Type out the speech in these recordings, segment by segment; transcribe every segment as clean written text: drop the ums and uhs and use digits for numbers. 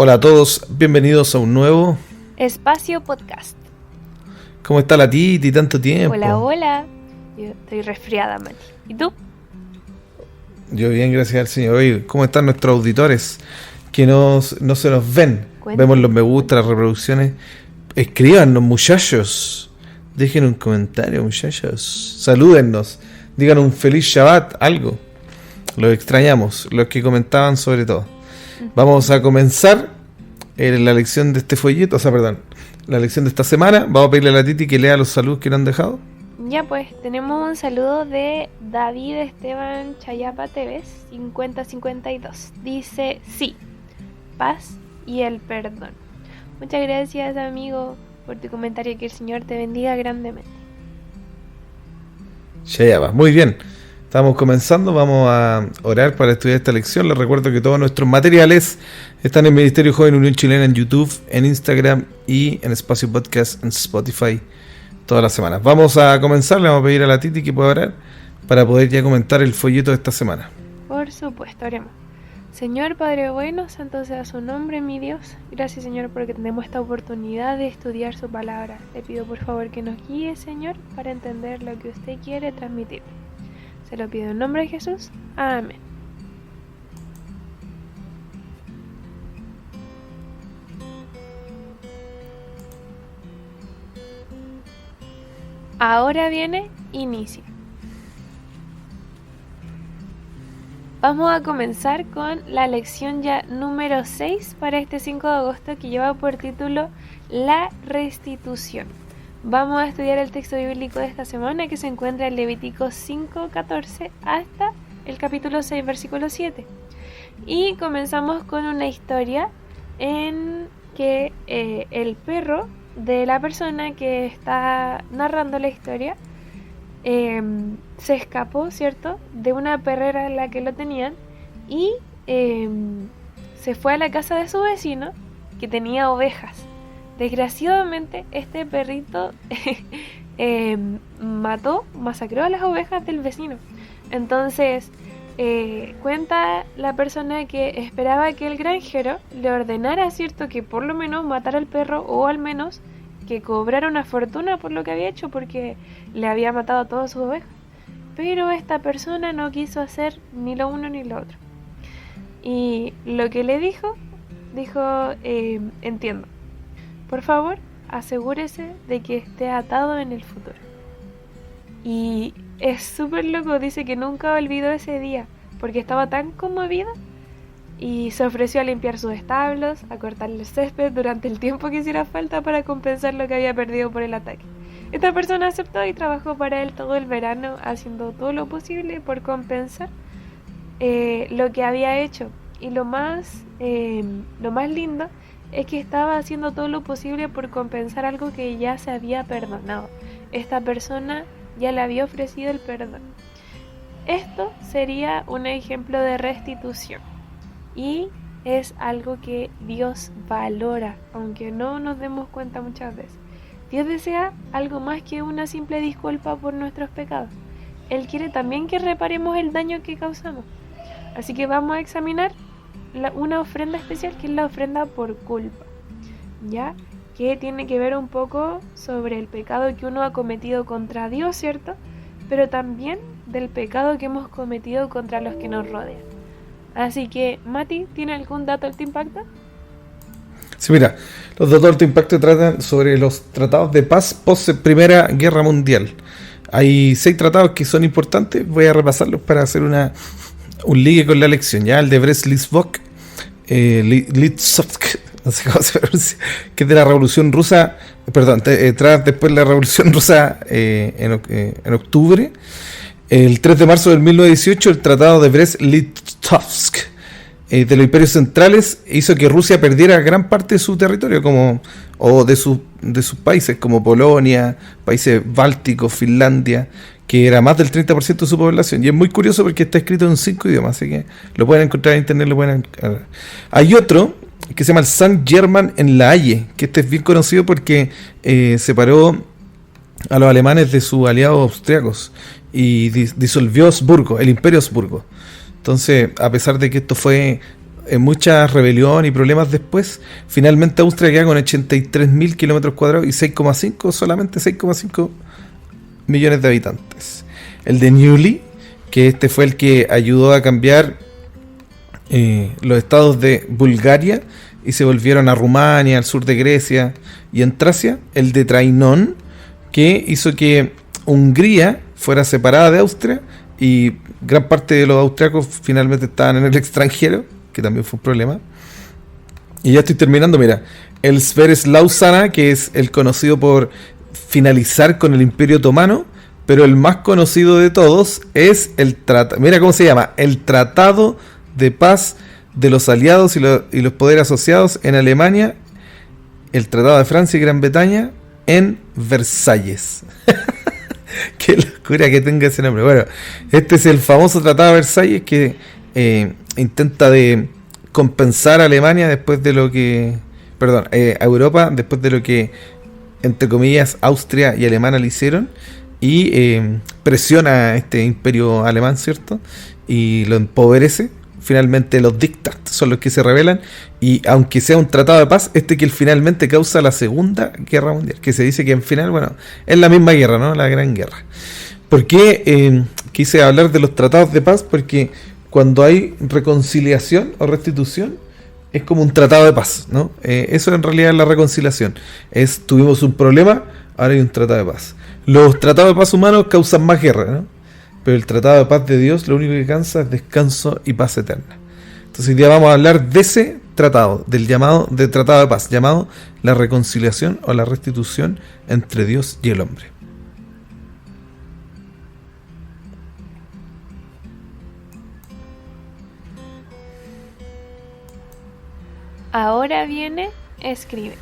Hola a todos, bienvenidos a un nuevo Espacio Podcast. ¿Cómo está la Titi? Tanto tiempo. Hola. Yo estoy resfriada, Mati. ¿Y tú? Yo bien, gracias al Señor. Oye, ¿cómo están nuestros auditores que no se nos ven? Cuéntame. Vemos los me gusta, las reproducciones. Escríbanos, muchachos. Dejen un comentario, muchachos. Salúdennos. Digan un feliz Shabbat, algo. Los extrañamos, los que comentaban sobre todo. Vamos a comenzar la lección de este folleto, la lección de esta semana. Vamos a pedirle a la Titi que lea los saludos que nos han dejado. Ya pues, tenemos un saludo de David Esteban Chayapa TV 5052. Dice, sí, paz y el perdón. Muchas gracias, amigo, por tu comentario. Que el Señor te bendiga grandemente. Ya va, muy bien. Estamos comenzando, vamos a orar para estudiar esta lección. Les recuerdo que todos nuestros materiales están en Ministerio Joven Unión Chilena en YouTube, en Instagram y en Espacio Podcast en Spotify todas las semanas. Vamos a comenzar, le vamos a pedir a la Titi que pueda orar para poder ya comentar el folleto de esta semana. Por supuesto, oremos. Señor Padre bueno, santo sea su nombre, mi Dios. Gracias, Señor, porque tenemos esta oportunidad de estudiar su palabra. Le pido por favor que nos guíe, Señor, para entender lo que usted quiere transmitir. Se lo pido en nombre de Jesús. Amén. Ahora viene inicio. Vamos a comenzar con la lección ya número 6 para este 5 de agosto, que lleva por título La restitución. Vamos a estudiar el texto bíblico de esta semana, que se encuentra en Levítico 5:14 hasta el capítulo 6, versículo 7. Y comenzamos con una historia en que el perro de la persona que está narrando la historia se escapó, ¿cierto?, de una perrera en la que lo tenían y se fue a la casa de su vecino que tenía ovejas. Desgraciadamente, este perrito masacró a las ovejas del vecino. Entonces, cuenta la persona que esperaba que el granjero le ordenara, ¿cierto?, que por lo menos matara al perro, o al menos que cobrara una fortuna por lo que había hecho, porque le había matado a todas sus ovejas. Pero esta persona no quiso hacer ni lo uno ni lo otro. Y lo que le dijo, entiendo. Por favor, asegúrese de que esté atado en el futuro. Y es súper loco, dice que nunca olvidó ese día, porque estaba tan conmovido y se ofreció a limpiar sus establos, a cortarle el césped durante el tiempo que hiciera falta para compensar lo que había perdido por el ataque. Esta persona aceptó y trabajó para él todo el verano, haciendo todo lo posible por compensar lo que había hecho. Y lo más lindo es que estaba haciendo todo lo posible por compensar algo que ya se había perdonado. Esta persona ya le había ofrecido el perdón. Esto sería un ejemplo de restitución y es algo que Dios valora, aunque no nos demos cuenta muchas veces. Dios desea algo más que una simple disculpa por nuestros pecados. Él quiere también que reparemos el daño que causamos. Así que vamos a examinar una ofrenda especial, que es la ofrenda por culpa, ya que tiene que ver un poco sobre el pecado que uno ha cometido contra Dios, ¿cierto? Pero también del pecado que hemos cometido contra los que nos rodean. Así que, Mati, ¿tiene algún dato alto impacto? Sí, mira, los datos de alto impacto tratan sobre los tratados de paz post Primera Guerra Mundial. Hay 6 tratados que son importantes, voy a repasarlos para hacer un ligue con la lección, ya el de Brest-Litovsk, no sé cómo se pronuncia, que es de la Revolución Rusa, tras después la Revolución Rusa en octubre. El 3 de marzo del 1918, el Tratado de Brest-Litovsk de los imperios centrales hizo que Rusia perdiera gran parte de su territorio, o de sus países, como Polonia, países bálticos, Finlandia, que era más del 30% de su población. Y es muy curioso porque está escrito en 5 idiomas, así que lo pueden encontrar en internet. Hay otro que se llama el Saint-Germain en La Haye, que este es bien conocido porque separó a los alemanes de sus aliados austriacos y disolvió Habsburgo, el Imperio Habsburgo. Entonces, a pesar de que esto fue mucha rebelión y problemas después, finalmente Austria queda con 83.000 kilómetros cuadrados y 6,5, solamente 6,5 millones de habitantes. El de Neuilly, que este fue el que ayudó a cambiar los estados de Bulgaria y se volvieron a Rumania, al sur de Grecia y en Tracia. El de Trainón, que hizo que Hungría fuera separada de Austria y gran parte de los austriacos finalmente estaban en el extranjero, que también fue un problema. Y ya estoy terminando, mira, el Sveres-Lausana, que es el conocido por finalizar con el Imperio Otomano, pero el más conocido de todos es el tratado, mira cómo se llama, el Tratado de Paz de los Aliados y los Poderes Asociados en Alemania, el Tratado de Francia y Gran Bretaña en Versalles. Qué locura que tenga ese nombre. Bueno, este es el famoso Tratado de Versalles que intenta de compensar a Alemania después de lo que, perdón, a Europa después de lo que, entre comillas, Austria y Alemania le hicieron, y presiona a este imperio alemán, ¿cierto? Y lo empobrece. Finalmente los diktats son los que se rebelan, y aunque sea un tratado de paz, que finalmente causa la Segunda Guerra Mundial, que se dice que en final, bueno, es la misma guerra, ¿no? La Gran Guerra. ¿Por qué quise hablar de los tratados de paz? Porque cuando hay reconciliación o restitución, es como un tratado de paz, ¿no? Eso en realidad es la reconciliación. Tuvimos un problema, ahora hay un tratado de paz. Los tratados de paz humanos causan más guerra, ¿no? Pero el tratado de paz de Dios lo único que cansa es descanso y paz eterna. Entonces hoy día vamos a hablar de ese tratado, del tratado de paz, llamado la reconciliación o la restitución entre Dios y el hombre. Ahora viene, escribe.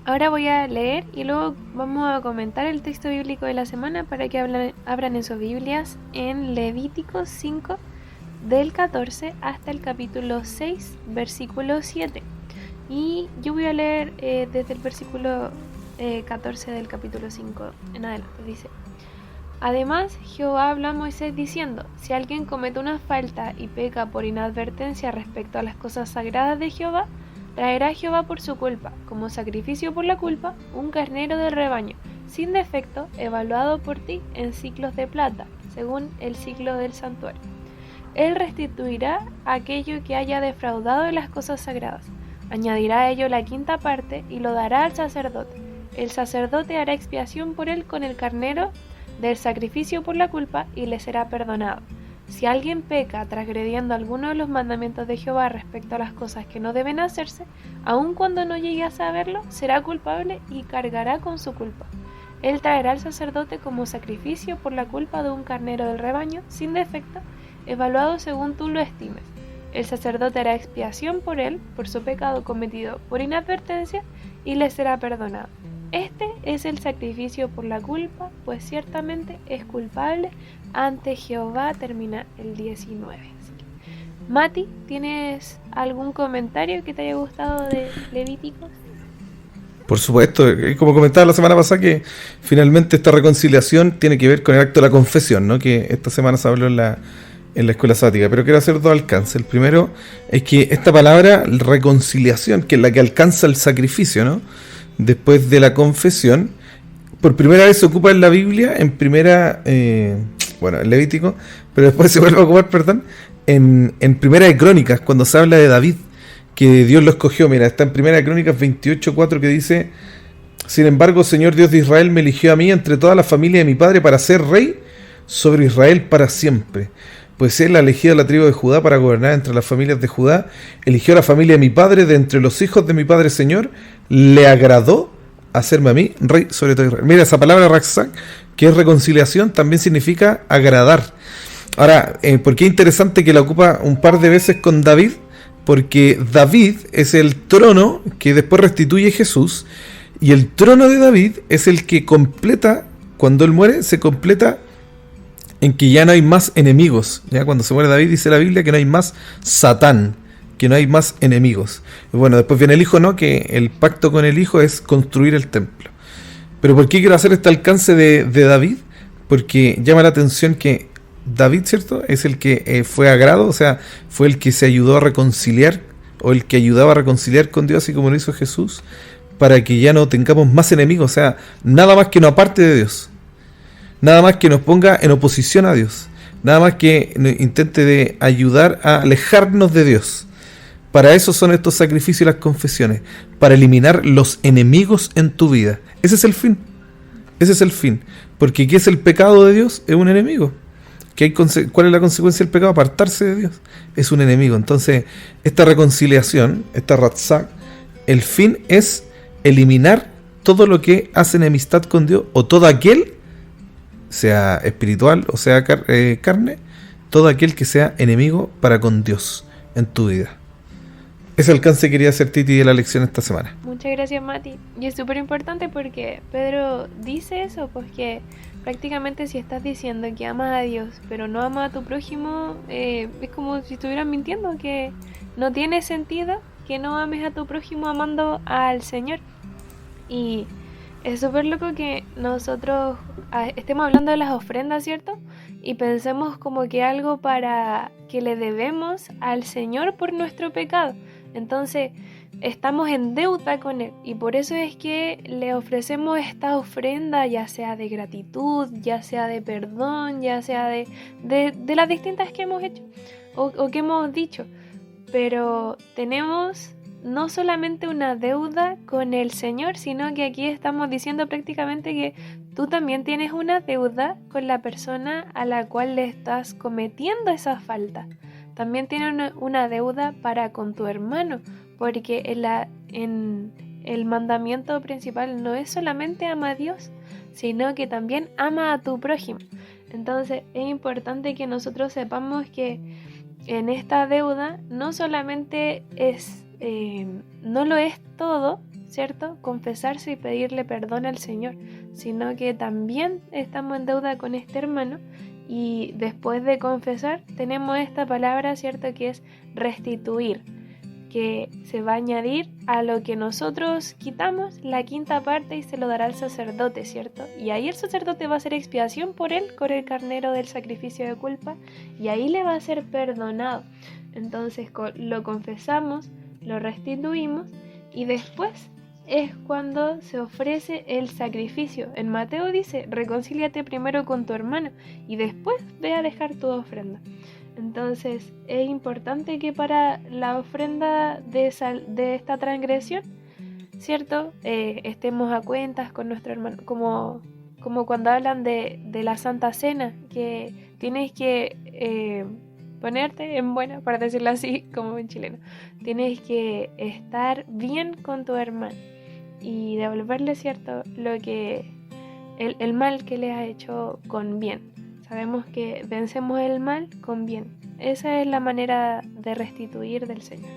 Ahora voy a leer y luego vamos a comentar el texto bíblico de la semana para que abran en sus Biblias en Levítico 5 del 14 hasta el capítulo 6, versículo 7. Y yo voy a leer desde el versículo 14 del capítulo 5 en adelante. Dice: Además, Jehová habló a Moisés diciendo: si alguien comete una falta y peca por inadvertencia respecto a las cosas sagradas de Jehová, traerá Jehová por su culpa, como sacrificio por la culpa, un carnero del rebaño, sin defecto, evaluado por ti en ciclos de plata, según el ciclo del santuario. Él restituirá aquello que haya defraudado de las cosas sagradas, añadirá a ello la quinta parte y lo dará al sacerdote. El sacerdote hará expiación por él con el carnero del sacrificio por la culpa y le será perdonado. Si alguien peca transgrediendo alguno de los mandamientos de Jehová respecto a las cosas que no deben hacerse, aun cuando no llegue a saberlo, será culpable y cargará con su culpa. Él traerá al sacerdote como sacrificio por la culpa de un carnero del rebaño, sin defecto, evaluado según tú lo estimes. El sacerdote hará expiación por él, por su pecado cometido por inadvertencia, y le será perdonado. Este es el sacrificio por la culpa, pues ciertamente es culpable ante Jehová. Termina el 19. Mati, ¿tienes algún comentario que te haya gustado de Levíticos? Por supuesto, como comentaba la semana pasada, que finalmente esta reconciliación tiene que ver con el acto de la confesión, ¿no? Que esta semana se habló en la escuela sabática, pero quiero hacer dos alcances. El primero es que esta palabra reconciliación, que es la que alcanza el sacrificio, ¿no? Después de la confesión, por primera vez se ocupa en la Biblia, en Levítico, pero después se vuelve a ocupar, en Primera de Crónicas, cuando se habla de David, que Dios lo escogió. Mira, está en Primera de Crónicas 28:4, que dice: sin embargo, Señor Dios de Israel me eligió a mí entre toda la familia de mi padre para ser rey sobre Israel para siempre. Pues él ha elegido a la tribu de Judá para gobernar entre las familias de Judá, eligió a la familia de mi padre de entre los hijos de mi padre Señor, le agradó hacerme a mí rey sobre todo Israel. Mira, esa palabra Raxak, que es reconciliación, también significa agradar. Ahora, ¿por qué es interesante que la ocupa un par de veces con David? Porque David es el trono que después restituye Jesús, y el trono de David es el que completa, cuando él muere, se completa en que ya no hay más enemigos. Ya cuando se muere David, dice la Biblia que no hay más Satán, que no hay más enemigos. Y bueno, después viene el Hijo, ¿no? Que el pacto con el Hijo es construir el templo. Pero ¿por qué quiero hacer este alcance de David? Porque llama la atención que David, ¿cierto? Es el que fue agrado, o sea, fue el que se ayudó a reconciliar, o el que ayudaba a reconciliar con Dios, así como lo hizo Jesús, para que ya no tengamos más enemigos, o sea, nada más que nos aparte de Dios, nada más que nos ponga en oposición a Dios, nada más que intente de ayudar a alejarnos de Dios. Para eso son estos sacrificios y las confesiones, para eliminar los enemigos en tu vida. Ese es el fin. Ese es el fin. Porque ¿qué es el pecado de Dios? Es un enemigo. ¿Cuál es la consecuencia del pecado? Apartarse de Dios. Es un enemigo. Entonces, esta reconciliación, esta ratzak, el fin es eliminar todo lo que hace enemistad con Dios, o todo aquel, sea espiritual o sea carne, todo aquel que sea enemigo para con Dios en tu vida. Ese alcance quería hacer Titi de la lección esta semana. Muchas gracias, Mati. Y es súper importante porque Pedro dice eso, pues que prácticamente si estás diciendo que amas a Dios pero no amas a tu prójimo, es como si estuvieras mintiendo, que no tiene sentido que no ames a tu prójimo amando al Señor. Y es súper loco que nosotros estemos hablando de las ofrendas, ¿cierto? Y pensemos como que algo para que le debemos al Señor por nuestro pecado. Entonces estamos en deuda con Él, y por eso es que le ofrecemos esta ofrenda, ya sea de gratitud, ya sea de perdón, ya sea de las distintas que hemos hecho o que hemos dicho. Pero tenemos no solamente una deuda con el Señor, sino que aquí estamos diciendo prácticamente que tú también tienes una deuda con la persona a la cual le estás cometiendo esa falta. También tienes una deuda para con tu hermano, porque en el mandamiento principal no es solamente ama a Dios, sino que también ama a tu prójimo. Entonces es importante que nosotros sepamos que en esta deuda no solamente no lo es todo, ¿cierto? Confesarse y pedirle perdón al Señor, sino que también estamos en deuda con este hermano. Y después de confesar tenemos esta palabra, ¿cierto? Que es restituir, que se va a añadir a lo que nosotros quitamos la quinta parte y se lo dará al sacerdote, ¿cierto? Y ahí el sacerdote va a hacer expiación por él con el carnero del sacrificio de culpa, y ahí le va a ser perdonado. Entonces lo confesamos, lo restituimos, y después es cuando se ofrece el sacrificio. En Mateo dice, reconcíliate primero con tu hermano y después ve a dejar tu ofrenda. Entonces es importante que para la ofrenda de esta transgresión, ¿cierto? Estemos a cuentas con nuestro hermano, como cuando hablan de la Santa Cena, que tienes que ponerte en buena, para decirlo así, como en chileno. Tienes que estar bien con tu hermano y devolverle, ¿cierto?, lo que el mal que le has hecho con bien. Sabemos que vencemos el mal con bien. Esa es la manera de restituir del Señor.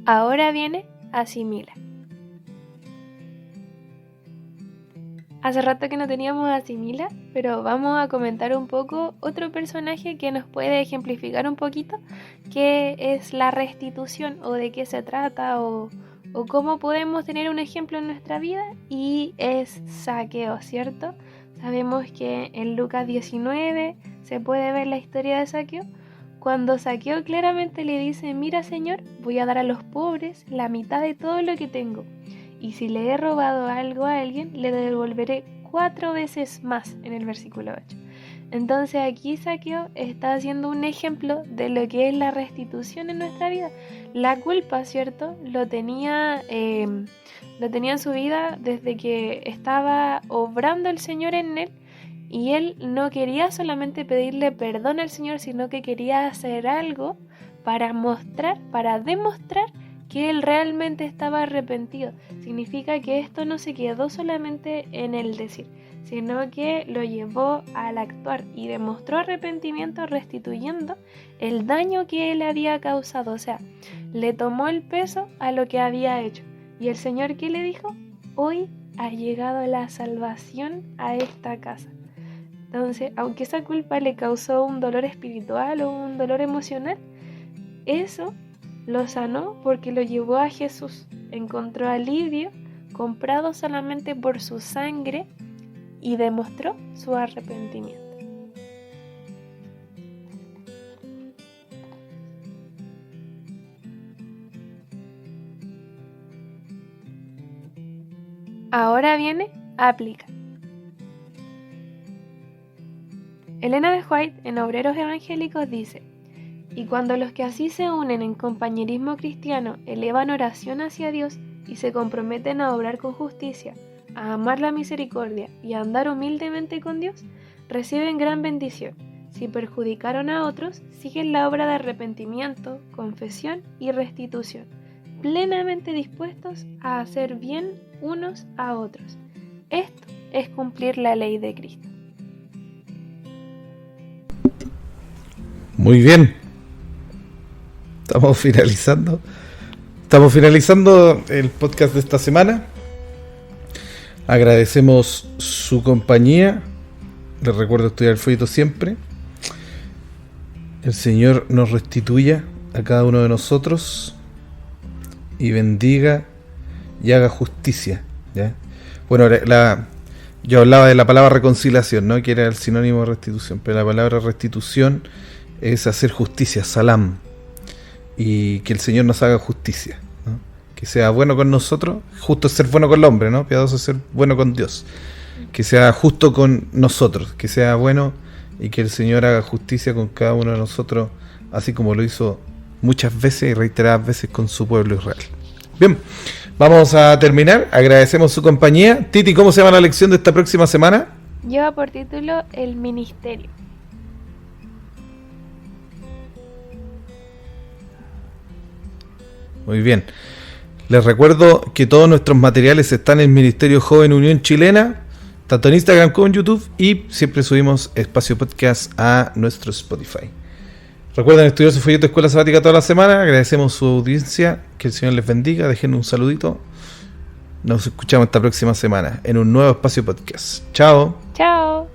Ahora viene asimila. Hace rato que no teníamos a Asimila, pero vamos a comentar un poco otro personaje que nos puede ejemplificar un poquito qué es la restitución, o de qué se trata, o cómo podemos tener un ejemplo en nuestra vida, y es Zaqueo, ¿cierto? Sabemos que en Lucas 19 se puede ver la historia de Zaqueo, cuando Zaqueo claramente le dice: mira, Señor, voy a dar a los pobres la mitad de todo lo que tengo. Y si le he robado algo a alguien, le devolveré 4 veces más, en el versículo 8. Entonces aquí Zaqueo está haciendo un ejemplo de lo que es la restitución en nuestra vida. La culpa, ¿cierto?, lo tenía en su vida desde que estaba obrando el Señor en él, y él no quería solamente pedirle perdón al Señor, sino que quería hacer algo para demostrar que él realmente estaba arrepentido. Significa que esto no se quedó solamente en el decir, sino que lo llevó al actuar y demostró arrepentimiento, restituyendo el daño que él había causado. O sea, le tomó el peso a lo que había hecho. Y el Señor, ¿qué le dijo? Hoy ha llegado la salvación a esta casa. Entonces, aunque esa culpa le causó un dolor espiritual o un dolor emocional, eso Lo sanó porque lo llevó a Jesús. Encontró alivio comprado solamente por su sangre y demostró su arrepentimiento. Ahora viene aplica. Elena de White en Obreros Evangélicos dice: y cuando los que así se unen en compañerismo cristiano elevan oración hacia Dios y se comprometen a obrar con justicia, a amar la misericordia y a andar humildemente con Dios, reciben gran bendición. Si perjudicaron a otros, siguen la obra de arrepentimiento, confesión y restitución, plenamente dispuestos a hacer bien unos a otros. Esto es cumplir la ley de Cristo. Muy bien. Estamos finalizando el podcast de esta semana. Agradecemos su compañía. Les recuerdo estudiar el folleto siempre. El Señor nos restituya a cada uno de nosotros y bendiga y haga justicia, ¿ya? Bueno, yo hablaba de la palabra reconciliación, ¿no? Que era el sinónimo de restitución, pero la palabra restitución es hacer justicia, salam, y que el Señor nos haga justicia, ¿no? Que sea bueno con nosotros. Justo es ser bueno con el hombre, ¿no? Piadoso es ser bueno con Dios. Que sea justo con nosotros, que sea bueno y que el Señor haga justicia con cada uno de nosotros, así como lo hizo muchas veces y reiteradas veces con su pueblo Israel. Bien, vamos a terminar. Agradecemos su compañía. Titi, ¿cómo se llama la lección de esta próxima semana? Lleva por título El Ministerio. Muy bien. Les recuerdo que todos nuestros materiales están en Ministerio Joven Unión Chilena, tanto en Instagram como en YouTube, y siempre subimos Espacio Podcast a nuestro Spotify. Recuerden estudiar su folleto de Escuela Sabática toda la semana. Agradecemos su audiencia. Que el Señor les bendiga. Dejen un saludito. Nos escuchamos esta próxima semana en un nuevo Espacio Podcast. Chao. Chao.